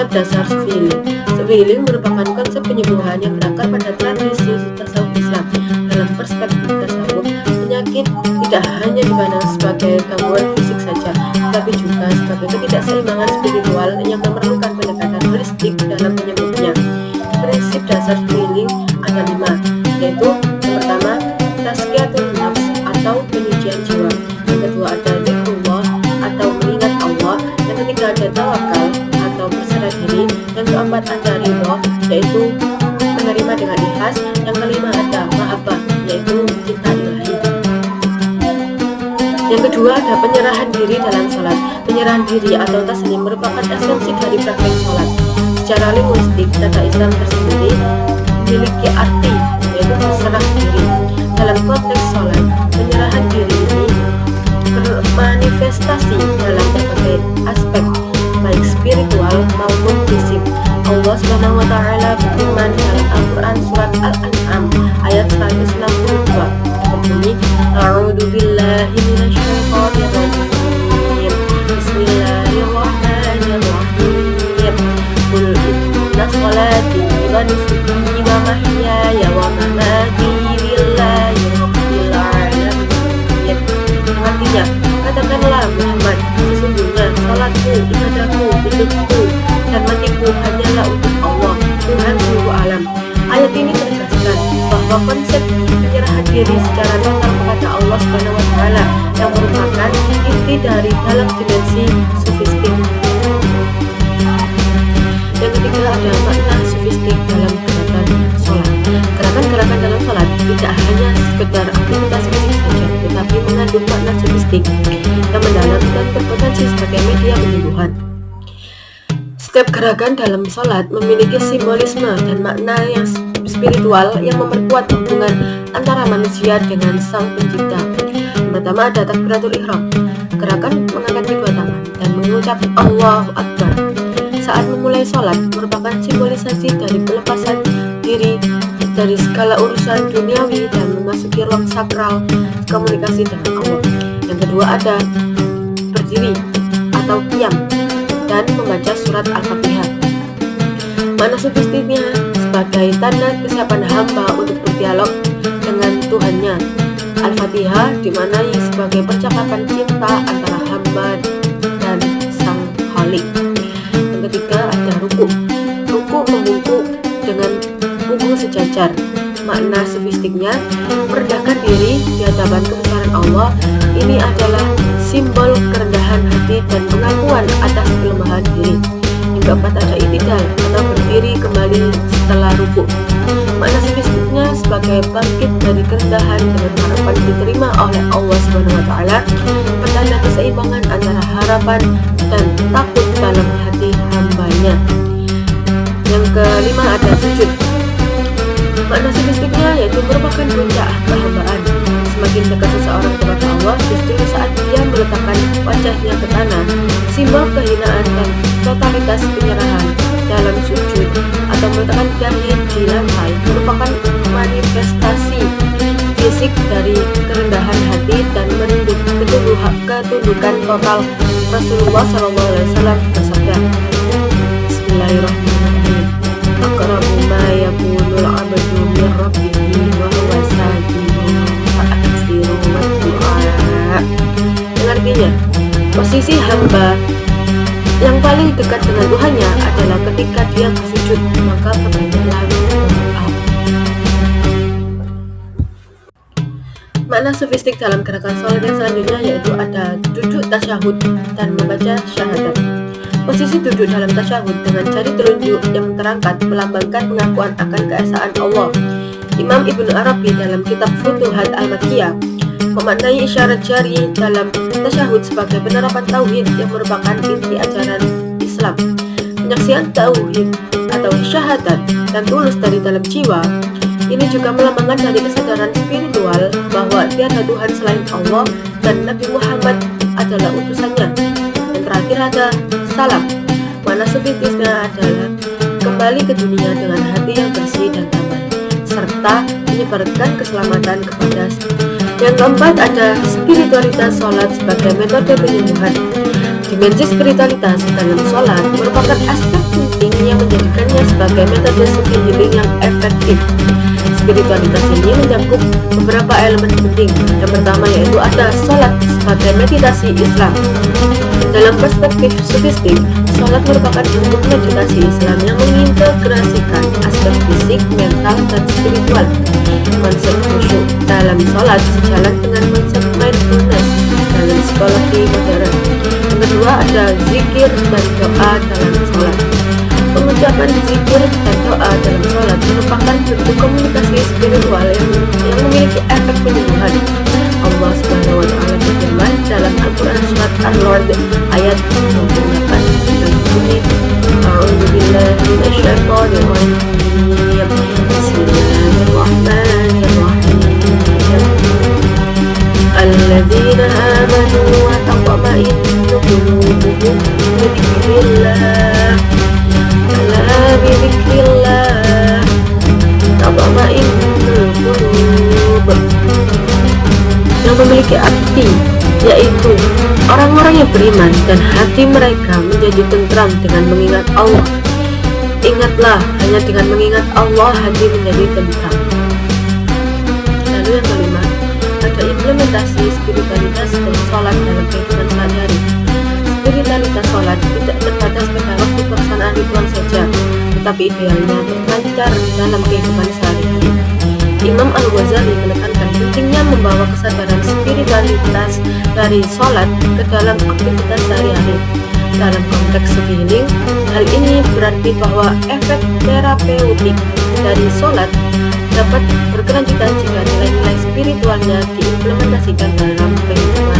konsep dasar Sufi healing merupakan konsep penyembuhan yang berakar pada tradisi tasawuf Islam. Dalam perspektif tasawuf, penyakit tidak hanya dipandang sebagai gangguan fisik saja, tetapi juga sebagai ketidakseimbangan spiritual yang memerlukan pendekatan holistik dalam penyembuhnya. Prinsip dasar healing ada 5, yaitu yang pertama, tazkiyatun nafs atau penyucian jiwa. Yang kedua ada zikrullah atau mengingat Allah. Yang ketiga ada tawakal atau berserah diri. Yang keempat ada ridho, yaitu menerima dengan ikhlas. Yang kelima ada mahabbah, yaitu cinta ilahi. Yang kedua ada penyerahan diri dalam sholat. Penyerahan diri atau taslim merupakan esensi dari praktek sholat. Secara linguistik, kata Islam tersendiri memiliki arti, yaitu berserah diri. Dalam konteks sholat, penyerahan diri ini bermanifestasi dalam berbagai aspek, baik spiritual maupun fisik. Allah Subhanahu wa Ta'ala berfirman dalam Al-Quran surat Al-An'am ayat 162 berbunyi, A'udzu billahi minasyaitonir rajim. Bismillahirrahmanirrahim. Qul inna sholati wa nusuki wa mahyaya wa mamati lillahi rabbil alamin. Artinya, katakanlah Muhammad, sesungguhnya salatku, ibadahku, hidupku, dan matiku hanyalah untuk Allah, Tuhan seluruh alam. Ayat ini menegaskan bahwa konsep penyerahan diri secara total kepada Allah Subhanahu wa Ta'ala yang merupakan inti dari dalam dimensi sufistik. Yang ketiga ada makna sufistik dalam gerakan sholat. Gerakan-gerakan dalam sholat tidak hanya sekedar aktivitas fisik saja, tetapi mengandung makna sufistik yang mendalam dan berpotensi sebagai media penyembuhan. Setiap gerakan dalam sholat memiliki simbolisme dan makna yang spiritual yang memperkuat hubungan antara manusia dengan Sang Pencipta. Yang pertama ada takbiratul ihram, gerakan mengangkat kedua tangan dan mengucap Allahu Akbar saat memulai sholat merupakan simbolisasi dari pelepasan diri dari segala urusan duniawi dan memasuki ruang sakral komunikasi dengan Allah. Yang kedua ada berdiri atau qiyam dan membaca surat Al-Fatihah. Makna sufistiknya sebagai tanda kesiapan hamba untuk berdialog dengan Tuhannya. Al-Fatihah dimaknai sebagai percakapan cinta antara hamba dan Sang Khalik. Yang ketiga ada ruku. Ruku membungkuk dengan punggung sejajar. Makna sufistiknya merendahkan diri di hadapan kebesaran Allah. Ini adalah simbol kerendahan hati dan pengakuan atas kelemahan diri. Yang keempat ada i'tidal atau berdiri kembali setelah ruku. Makna sufistiknya sebagai bangkit dari kerendahan dengan harapan diterima oleh Allah Subhanahu wa Ta'ala, petanda keseimbangan antara harapan dan takut dalam hati hambanya. Yang kelima ada sujud. Makna sufistiknya yaitu merupakan puncak kehambaan. Semakin dekat seseorang kepada Allah justru saat dia meletakkan wajahnya ke tanah. Simbol kehinaan dan totalitas penyerahan dalam sujud atau meletakkan dahi di lantai merupakan manifestasi fisik dari kerendahan hati dan ketundukan total. Rasulullah SAW bersabda, Bismillahirrahmanirrahim. Aqrabu ma yakunul 'abdu min rabbihi wa huwa sajidun fa'aksiru ad-du'a. Yang artinya, posisi hamba yang paling dekat dengan Tuhannya adalah ketika dia bersujud, maka perbanyaklah berdoa. Makna sufistik dalam gerakan sholat yang selanjutnya yaitu ada duduk tasyahud dan membaca syahadat. Posisi duduk dalam tasyahud dengan jari telunjuk yang terangkat melambangkan pengakuan akan keesaan Allah. Imam Ibnu Arabi dalam kitab Futuhat Al-Makkiyah memaknai isyarat jari dalam tasyahud sebagai penerapan tauhid yang merupakan inti ajaran Islam. Penyaksian tauhid atau syahadat dan tulus dari dalam jiwa ini juga melambangkan dari kesadaran spiritual bahwa tiada Tuhan selain Allah dan Nabi Muhammad adalah utusannya. Yang terakhir ada salam. Makna sufistiknya adalah kembali ke dunia dengan hati yang bersih dan damai serta menyebarkan keselamatan kepada. Yang keempat ada spiritualitas sholat sebagai metode penyembuhan. Dimensi spiritualitas dalam sholat merupakan aspek penting yang menjadikannya sebagai metode sufi healing yang efektif. Spiritualitas ini mencakup beberapa elemen penting. Yang pertama yaitu ada sholat sebagai meditasi Islam. Dalam perspektif sufistik, sholat merupakan bentuk meditasi Islam yang mengintegrasikan aspek fisik, mental, dan spiritual. Konsep khusyuk dalam sholat sejalan dengan konsep mindfulness dalam psikologi modern. Yang kedua ada zikir dan doa dalam sholat. Pengucapan zikir dan doa dalam sholat merupakan bentuk komunikasi spiritual yang memiliki efek penyembuhan. Allah Subhanahu wa Ta'ala berfirman dalam Al-Quran surat Ar-Ra'd ayat 28 dan bunyi A'udzubillahi minasyaitonir rajim. Bismillahirrahmanirrahim. Alladzina amanu wa tatma'innu qulubuhum bi dzikrillah. Ala bi dzikrillah tatma'innul qulub. Yang memiliki arti yaitu orang-orang yang beriman dan hati mereka menjadi tentram dengan mengingat Allah. Ingatlah, hanya dengan mengingat Allah hati menjadi tentram. Lalu yang kelima, ada implementasi spiritualitas dan sholat dalam kehidupan sehari-hari. Spiritualitas sholat tidak terbatas pada waktu pelaksanaan ritual saja, tetapi idealnya terpancar dalam kehidupan sehari-hari. Imam Al-Ghazali menekankan pentingnya membawa kesadaran spiritualitas dari sholat ke dalam aktivitas sehari-hari. Dalam konteks healing, hal ini berarti bahwa efek terapeutik dari sholat dapat berkelanjutan jika nilai-nilai spiritualnya diimplementasikan dalam kehidupan